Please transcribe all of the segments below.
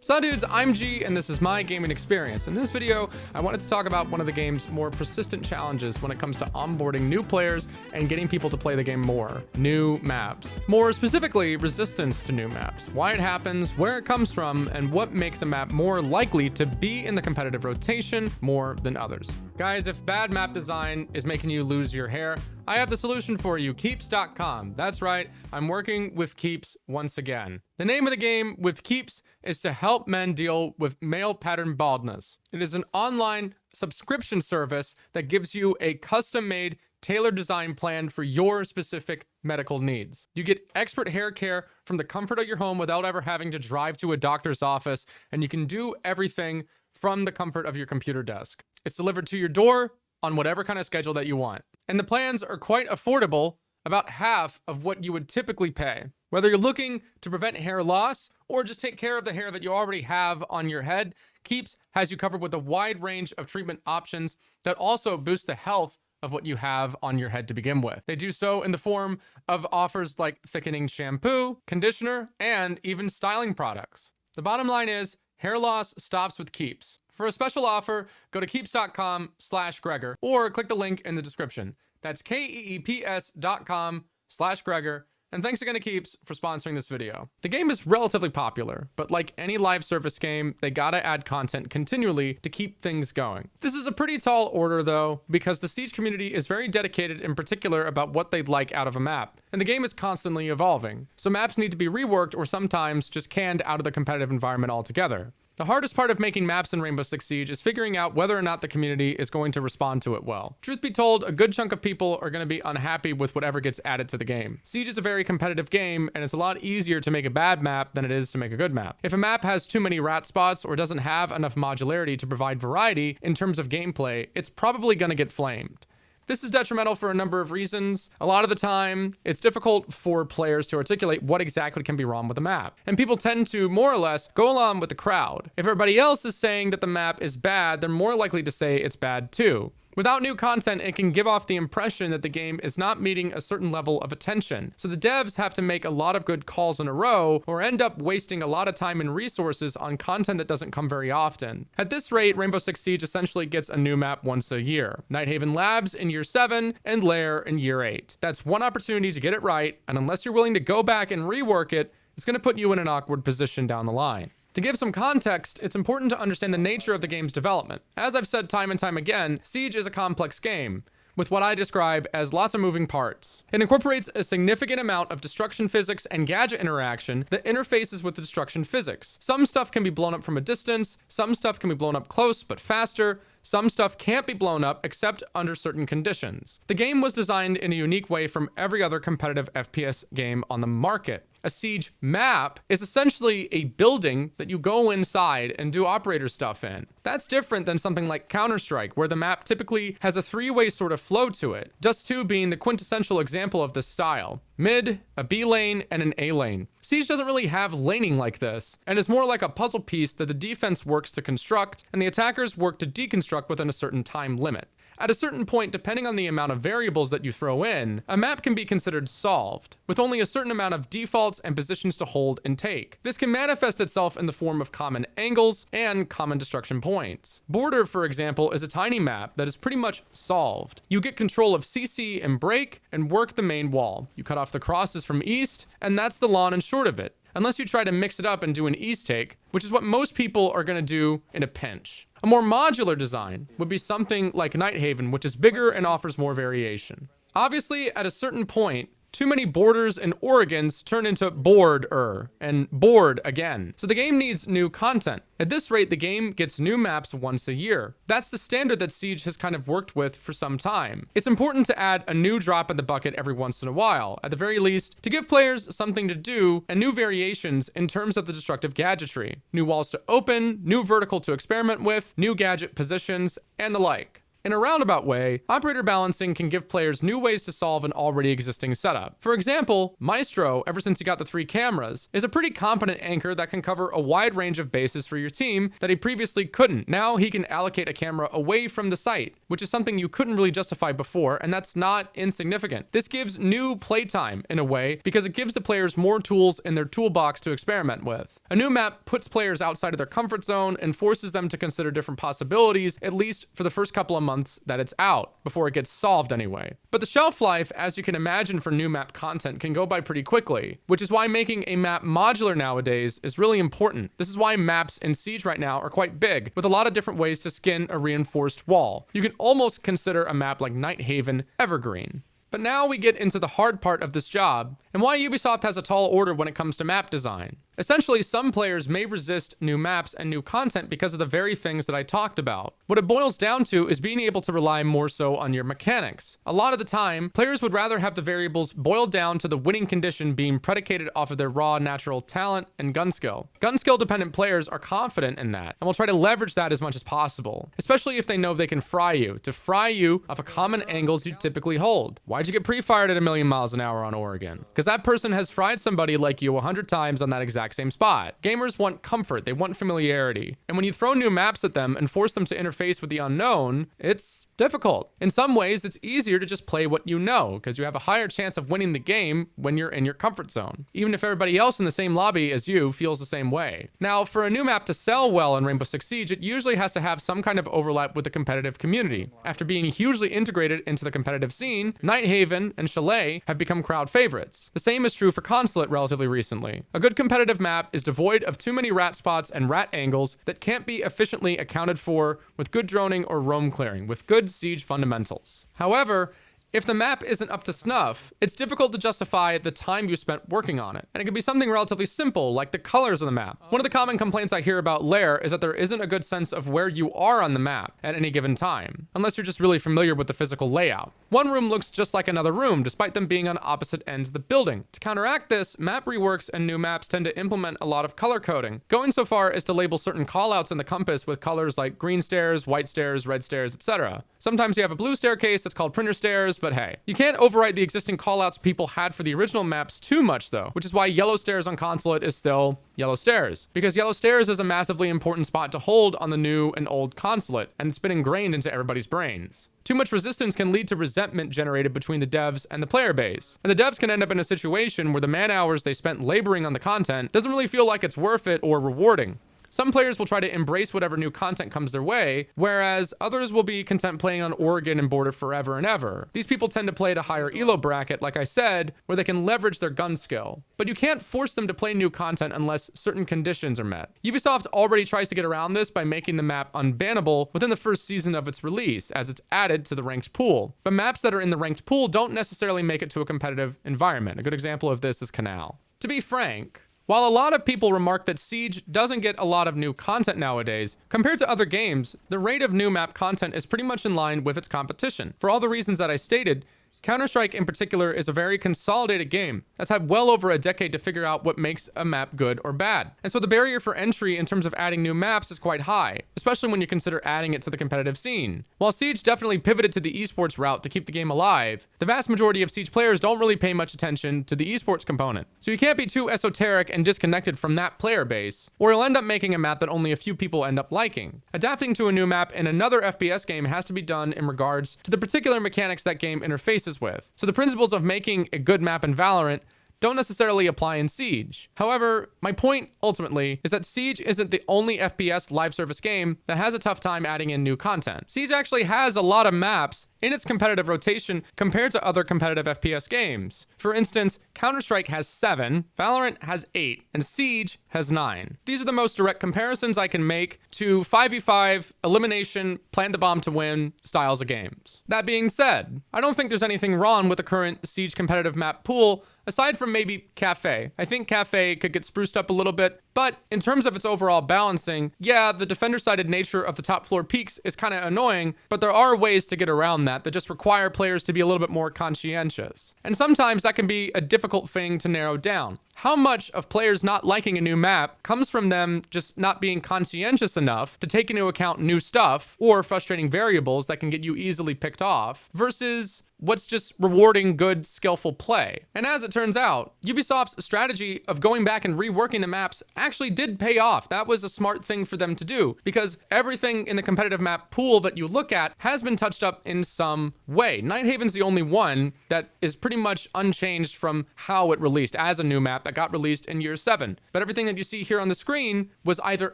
So dudes, I'm G and this is my gaming experience. In this video, I wanted to talk about one of the game's more persistent challenges when it comes to onboarding new players and getting people to play the game more. New maps. More specifically, resistance to new maps. Why it happens, where it comes from, and what makes a map more likely to be in the competitive rotation more than others. Guys, if bad map design is making you lose your hair, I have the solution for you, Keeps.com. That's right, I'm working with Keeps once again. The name of the game with Keeps is to help men deal with male pattern baldness. It is an online subscription service that gives you a custom-made, tailored design plan for your specific medical needs. You get expert hair care from the comfort of your home without ever having to drive to a doctor's office, and you can do everything from the comfort of your computer desk. It's delivered to your door on whatever kind of schedule that you want. And the plans are quite affordable, about half of what you would typically pay. Whether you're looking to prevent hair loss or just take care of the hair that you already have on your head, Keeps has you covered with a wide range of treatment options that also boost the health of what you have on your head to begin with. They do so in the form of offers like thickening shampoo, conditioner, and even styling products. The bottom line is, hair loss stops with Keeps. For a special offer, go to keeps.com/Gregor or click the link in the description. That's keeps.com/Gregor. And thanks again to Keeps for sponsoring this video. The game is relatively popular, but like any live service game, they gotta add content continually to keep things going. This is a pretty tall order though, because the Siege community is very dedicated in particular about what they'd like out of a map. And the game is constantly evolving, so maps need to be reworked or sometimes just canned out of the competitive environment altogether. The hardest part of making maps in Rainbow Six Siege is figuring out whether or not the community is going to respond to it well. Truth be told, a good chunk of people are going to be unhappy with whatever gets added to the game. Siege is a very competitive game, and it's a lot easier to make a bad map than it is to make a good map. If a map has too many rat spots or doesn't have enough modularity to provide variety in terms of gameplay, it's probably going to get flamed. This is detrimental for a number of reasons. A lot of the time, it's difficult for players to articulate what exactly can be wrong with the map. And people tend to, more or less, go along with the crowd. If everybody else is saying that the map is bad, they're more likely to say it's bad too. Without new content, it can give off the impression that the game is not meeting a certain level of attention. So the devs have to make a lot of good calls in a row or end up wasting a lot of time and resources on content that doesn't come very often. At this rate, Rainbow Six Siege essentially gets a new map once a year. Nighthaven Labs in year 7 and Lair in year 8. That's one opportunity to get it right, and unless you're willing to go back and rework it, it's going to put you in an awkward position down the line. To give some context, it's important to understand the nature of the game's development. As I've said time and time again, Siege is a complex game, with what I describe as lots of moving parts. It incorporates a significant amount of destruction physics and gadget interaction that interfaces with the destruction physics. Some stuff can be blown up from a distance, some stuff can be blown up close but faster, some stuff can't be blown up except under certain conditions. The game was designed in a unique way from every other competitive FPS game on the market. A Siege map is essentially a building that you go inside and do operator stuff in. That's different than something like Counter-Strike, where the map typically has a three-way sort of flow to it, Dust 2 being the quintessential example of this style. Mid, a B lane, and an A lane. Siege doesn't really have laning like this, and is more like a puzzle piece that the defense works to construct, and the attackers work to deconstruct within a certain time limit. At a certain point, depending on the amount of variables that you throw in, a map can be considered solved, with only a certain amount of defaults and positions to hold and take. This can manifest itself in the form of common angles and common destruction points. Border, for example, is a tiny map that is pretty much solved. You get control of CC and break and work the main wall. You cut off the crosses from east, and that's the long and short of it. Unless you try to mix it up and do an east take, which is what most people are going to do in a pinch. A more modular design would be something like Nighthaven, which is bigger and offers more variation. Obviously, at a certain point, too many borders and Oregons turn into board-er and bored again. So the game needs new content. At this rate, the game gets new maps once a year. That's the standard that Siege has kind of worked with for some time. It's important to add a new drop in the bucket every once in a while, at the very least, to give players something to do and new variations in terms of the destructive gadgetry. New walls to open, new vertical to experiment with, new gadget positions, and the like. In a roundabout way, operator balancing can give players new ways to solve an already existing setup. For example, Maestro, ever since he got the 3 cameras, is a pretty competent anchor that can cover a wide range of bases for your team that he previously couldn't. Now he can allocate a camera away from the site, which is something you couldn't really justify before, and that's not insignificant. This gives new playtime in a way because it gives the players more tools in their toolbox to experiment with. A new map puts players outside of their comfort zone and forces them to consider different possibilities, at least for the first couple of months that it's out, before it gets solved anyway. But the shelf life, as you can imagine for new map content, can go by pretty quickly, which is why making a map modular nowadays is really important. This is why maps in Siege right now are quite big, with a lot of different ways to skin a reinforced wall. You can almost consider a map like Nighthaven evergreen. But now we get into the hard part of this job, and why Ubisoft has a tall order when it comes to map design. Essentially, some players may resist new maps and new content because of the very things that I talked about. What it boils down to is being able to rely more so on your mechanics. A lot of the time, players would rather have the variables boiled down to the winning condition being predicated off of their raw natural talent and gun skill. Gun skill dependent players are confident in that and will try to leverage that as much as possible, especially if they know they can fry you off of common angles you typically hold. Why'd you get pre-fired at 1,000,000 miles an hour on Oregon? Because that person has fried somebody like you 100 times on that exact same spot. Gamers want comfort, they want familiarity. And when you throw new maps at them and force them to interface with the unknown, it's difficult. In some ways, it's easier to just play what you know, because you have a higher chance of winning the game when you're in your comfort zone, even if everybody else in the same lobby as you feels the same way. Now, for a new map to sell well in Rainbow Six Siege, it usually has to have some kind of overlap with the competitive community. After being hugely integrated into the competitive scene, Nighthaven and Chalet have become crowd favorites. The same is true for Consulate relatively recently. A good competitive map is devoid of too many rat spots and rat angles that can't be efficiently accounted for with good droning or roam clearing, with good Siege fundamentals. However, if the map isn't up to snuff, it's difficult to justify the time you spent working on it. And it can be something relatively simple, like the colors of the map. One of the common complaints I hear about Lair is that there isn't a good sense of where you are on the map at any given time, unless you're just really familiar with the physical layout. One room looks just like another room, despite them being on opposite ends of the building. To counteract this, map reworks and new maps tend to implement a lot of color coding, going so far as to label certain callouts in the compass with colors like green stairs, white stairs, red stairs, etc. Sometimes you have a blue staircase that's called printer stairs, but hey, you can't overwrite the existing callouts people had for the original maps too much though, which is why yellow stairs on Consulate is still yellow stairs, because yellow stairs is a massively important spot to hold on the new and old Consulate, and it's been ingrained into everybody's brains. Too much resistance can lead to resentment generated between the devs and the player base, and the devs can end up in a situation where the man hours they spent laboring on the content doesn't really feel like it's worth it or rewarding. Some players will try to embrace whatever new content comes their way, whereas others will be content playing on Oregon and Border forever and ever. These people tend to play at a higher elo bracket, like I said, where they can leverage their gun skill. But you can't force them to play new content unless certain conditions are met. Ubisoft already tries to get around this by making the map unbannable within the first season of its release, as it's added to the ranked pool. But maps that are in the ranked pool don't necessarily make it to a competitive environment. A good example of this is Canal. To be frank, while a lot of people remark that Siege doesn't get a lot of new content nowadays, compared to other games, the rate of new map content is pretty much in line with its competition. For all the reasons that I stated, Counter-Strike in particular is a very consolidated game that's had well over a decade to figure out what makes a map good or bad. And so the barrier for entry in terms of adding new maps is quite high, especially when you consider adding it to the competitive scene. While Siege definitely pivoted to the esports route to keep the game alive, the vast majority of Siege players don't really pay much attention to the esports component. So you can't be too esoteric and disconnected from that player base, or you'll end up making a map that only a few people end up liking. Adapting to a new map in another FPS game has to be done in regards to the particular mechanics that game interfaces with. So the principles of making a good map in Valorant don't necessarily apply in Siege. However, my point ultimately is that Siege isn't the only FPS live service game that has a tough time adding in new content. Siege actually has a lot of maps in its competitive rotation compared to other competitive FPS games. For instance, Counter-Strike has 7, Valorant has 8, and Siege has 9. These are the most direct comparisons I can make to 5v5, elimination, plant the bomb to win styles of games. That being said, I don't think there's anything wrong with the current Siege competitive map pool, aside from maybe Cafe. I think Cafe could get spruced up a little bit, but in terms of its overall balancing, yeah, the defender-sided nature of the top floor peaks is kind of annoying, but there are ways to get around that just require players to be a little bit more conscientious. And sometimes that can be a difficult thing to narrow down. How much of players not liking a new map comes from them just not being conscientious enough to take into account new stuff or frustrating variables that can get you easily picked off versus what's just rewarding good, skillful play. And as it turns out, Ubisoft's strategy of going back and reworking the maps actually did pay off. That was a smart thing for them to do because everything in the competitive map pool that you look at has been touched up in some way. Nighthaven's the only one that is pretty much unchanged from how it released as a new map that got released in year 7. But everything that you see here on the screen was either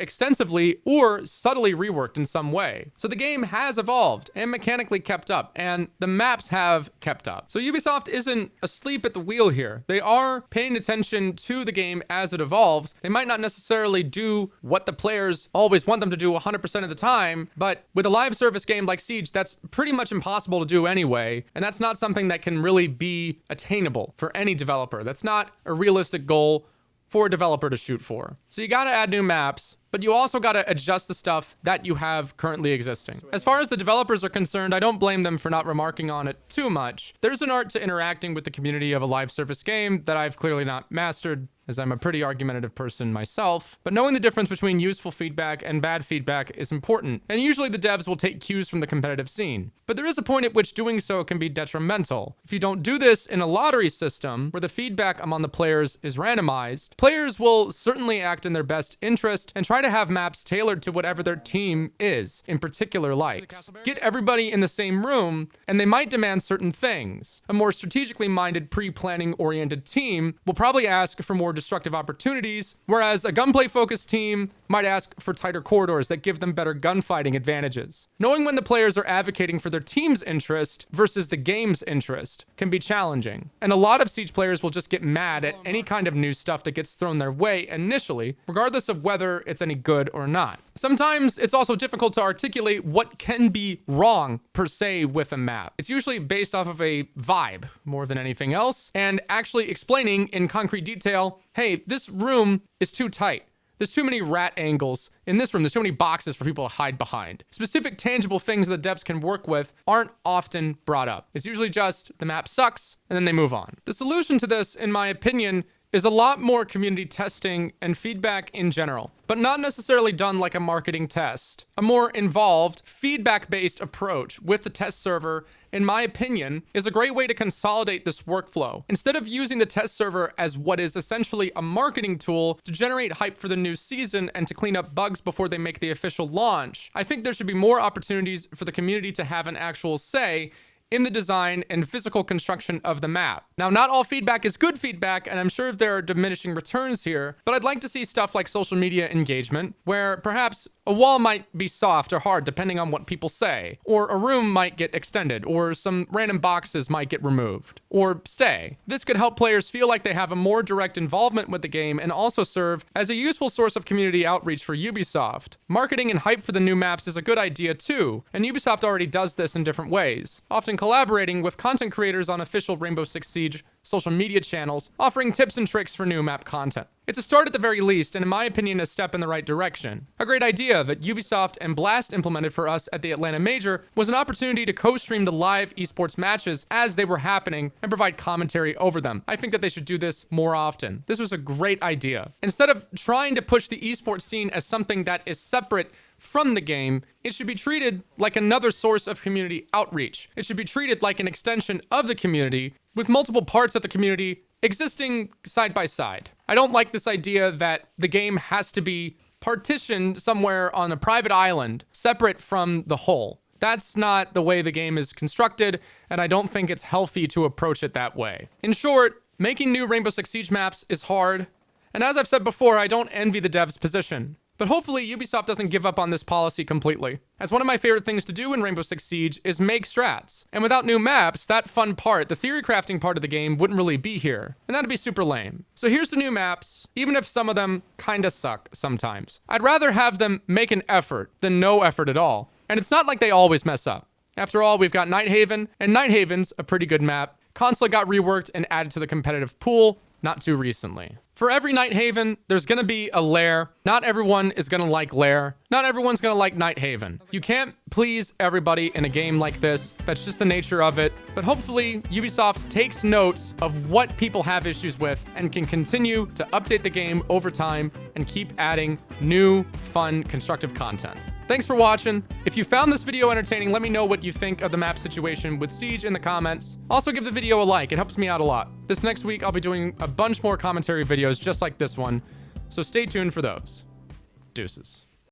extensively or subtly reworked in some way. So the game has evolved and mechanically kept up, and the maps have kept up. So Ubisoft isn't asleep at the wheel here. They are paying attention to the game as it evolves. They might not necessarily do what the players always want them to do 100% of the time, but with a live service game like Siege, that's pretty much impossible to do anyway, and that's not something that can really be attainable for any developer. That's not a realistic goal for a developer to shoot for. So you gotta add new maps, but you also got to adjust the stuff that you have currently existing. As far as the developers are concerned, I don't blame them for not remarking on it too much. There's an art to interacting with the community of a live service game that I've clearly not mastered, as I'm a pretty argumentative person myself, but knowing the difference between useful feedback and bad feedback is important, and usually the devs will take cues from the competitive scene. But there is a point at which doing so can be detrimental. If you don't do this in a lottery system, where the feedback among the players is randomized, players will certainly act in their best interest and try to have maps tailored to whatever their team is, in particular likes. Get everybody in the same room, and they might demand certain things. A more strategically minded, pre-planning oriented team will probably ask for more destructive opportunities, whereas a gunplay-focused team might ask for tighter corridors that give them better gunfighting advantages. Knowing when the players are advocating for their team's interest versus the game's interest can be challenging. And a lot of Siege players will just get mad at any kind of new stuff that gets thrown their way initially, regardless of whether it's any good or not. Sometimes it's also difficult to articulate what can be wrong per se with a map. It's usually based off of a vibe more than anything else, and actually explaining in concrete detail, hey, this room is too tight. There's too many rat angles in this room. There's too many boxes for people to hide behind. Specific tangible things that devs can work with aren't often brought up. It's usually just the map sucks and then they move on. The solution to this, in my opinion, is a lot more community testing and feedback in general, but not necessarily done like a marketing test. A more involved, feedback-based approach with the test server, in my opinion, is a great way to consolidate this workflow. Instead of using the test server as what is essentially a marketing tool to generate hype for the new season and to clean up bugs before they make the official launch, I think there should be more opportunities for the community to have an actual say in the design and physical construction of the map. Now, not all feedback is good feedback, and I'm sure there are diminishing returns here, but I'd like to see stuff like social media engagement, where perhaps a wall might be soft or hard depending on what people say, or a room might get extended, or some random boxes might get removed, or stay. This could help players feel like they have a more direct involvement with the game and also serve as a useful source of community outreach for Ubisoft. Marketing and hype for the new maps is a good idea too, and Ubisoft already does this in different ways, often collaborating with content creators on official Rainbow Six Siege social media channels, offering tips and tricks for new map content. It's a start at the very least, and in my opinion, a step in the right direction. A great idea that Ubisoft and Blast implemented for us at the Atlanta Major was an opportunity to co-stream the live esports matches as they were happening and provide commentary over them. I think that they should do this more often. This was a great idea. Instead of trying to push the esports scene as something that is separate from the game, it should be treated like another source of community outreach. It should be treated like an extension of the community, with multiple parts of the community existing side by side. I don't like this idea that the game has to be partitioned somewhere on a private island, separate from the whole. That's not the way the game is constructed, and I don't think it's healthy to approach it that way. In short, making new Rainbow Six Siege maps is hard, and as I've said before, I don't envy the devs' position. But hopefully Ubisoft doesn't give up on this policy completely, as one of my favorite things to do in Rainbow Six Siege is make strats. And without new maps, that fun part, the theory crafting part of the game, wouldn't really be here. And that'd be super lame. So here's the new maps, even if some of them kinda suck sometimes. I'd rather have them make an effort than no effort at all. And it's not like they always mess up. After all, we've got Nighthaven, and Nighthaven's a pretty good map. Consulate got reworked and added to the competitive pool not too recently. For every Night Haven, there's gonna be a lair. Not everyone is gonna like lair. Not everyone's gonna like Night Haven. You can't please everybody in a game like this. That's just the nature of it. But hopefully, Ubisoft takes notes of what people have issues with and can continue to update the game over time and keep adding new, fun, constructive content. Thanks for watching. If you found this video entertaining, let me know what you think of the map situation with Siege in the comments. Also give the video a like, it helps me out a lot. This next week, I'll be doing a bunch more commentary videos just like this one, so stay tuned for those. Deuces.